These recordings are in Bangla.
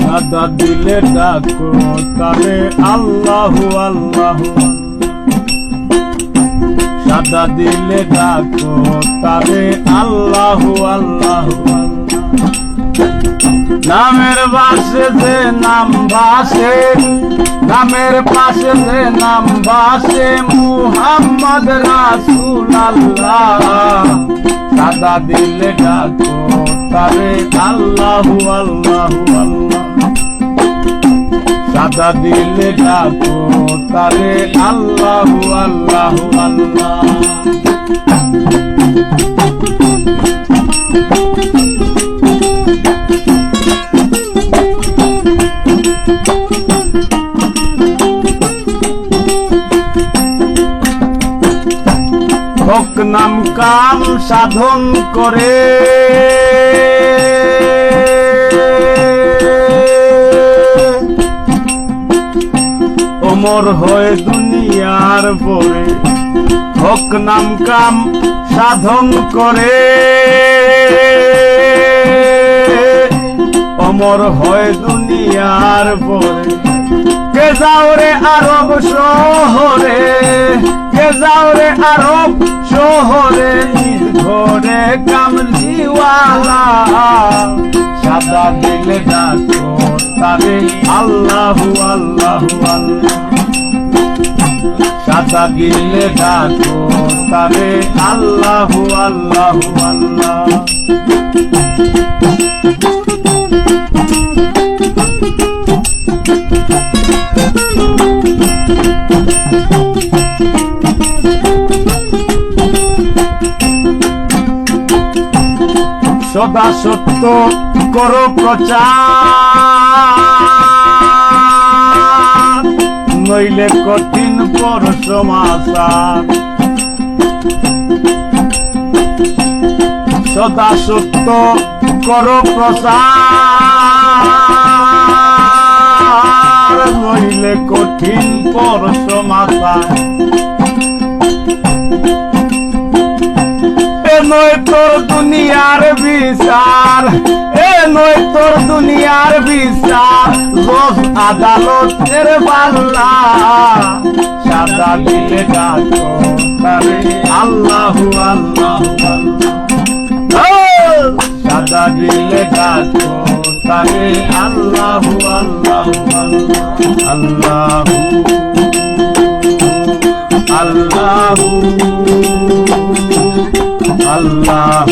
সাদা দিলে ডাকো তারে আল্লাহু আল্লাহু, সাদা দিলে ডাকো তারে আল্লাহু আল্লাহু। নামের পাশে যে নাম ভাসে, নামের পাশে যে নাম ভাসে মুহাম্মদ রাসূলুল্লাহ। সাদা দিলে ডাকো তারে আল্লাহু আল্লাহু আল্লাহ, সাদা দিলে ডাকো তারে আল্লাহু আল্লাহু আল্লাহ। হক নাম কাম সাধন করে অমর হয় দুনিয়ার পরে। হক নাম কাম সাধন করে অমর হয় দুনিয়ার পরে। কে যাও রে আরব শহরে, কে যাও রে আরব শহরে, ঘরে কামলিওয়ালা। সাদা দিলে ডাকো তারে আল্লাহু আল্লাহু আল্লাহ, সাদা দিলে ডাকো তারে আল্লাহু আল্লাহু আল্লাহ। সদা সত্য করো প্রচার, নইলে কঠিন পর সমাচার। সদা সত্য করো প্রচার, নইলে কঠিন পর সমাচার। নয় তোর দুনিয়ার বিচার, এ নয় তোর দুনিয়ার বিচার, রোজ আদালতের পাল্লা। সাদা দিলে ডাকো তারে আল্লাহু আল্লাহু আল্লাহ, সাদা দিলে ডাকো তারে আল্লাহু আল্লাহু আল্লাহু আল্লাহু আল্লাহু আল্লাহু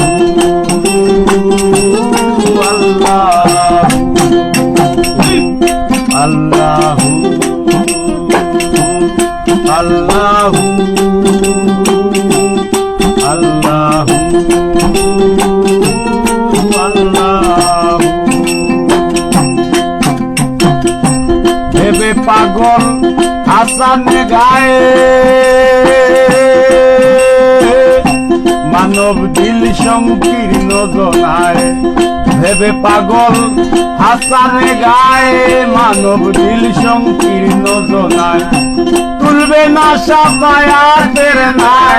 আল্লাহু আল্লাহু আল্লাহু। ভেবে পাগল হাসান গায়ে মানব দিল সংকীর্ণ জনায়। ভেবে পাগল হাসানে গায়ে মানব দিল সংকীর্ণ জনায়। তুলবে না সাফায়াতের নাই,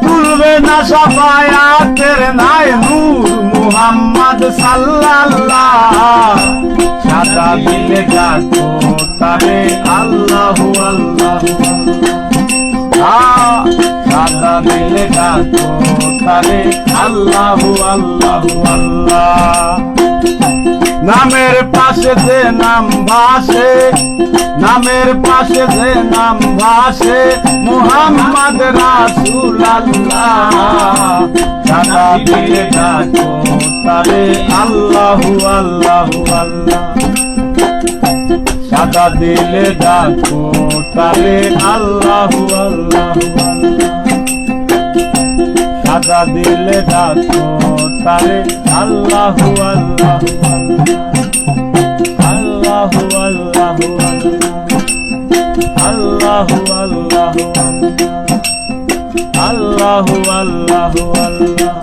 তুলবে না সাফায়াতের নাই, নূর মুহাম্মদ সাল্লাল্লাহ। সাদা দিলে ডাকো তারে আল্লাহু আল্লাহু, সাদা দিলে ডাকো তারে আল্লাহু আল্লাহু আল্লাহ। নামের পাশে যে নাম ভাসে, নামের পাশে যে নাম ভাসে মুহাম্মদ রাসূলুল্লাহ। সাদা দিলে ডাকো তারে আল্লাহু আল্লাহু আল্লাহ, সাদা দিলে ডাকো তারে আল্লাহু আল্লাহু আল্লাহ, সাদা দিলে ডাকো তারে আল্লাহু আল্লাহু আল্লাহু আল্লাহু আল্লাহু আল্লাহু আল্লাহু আল্লাহু আল্লাহু আল্লাহ।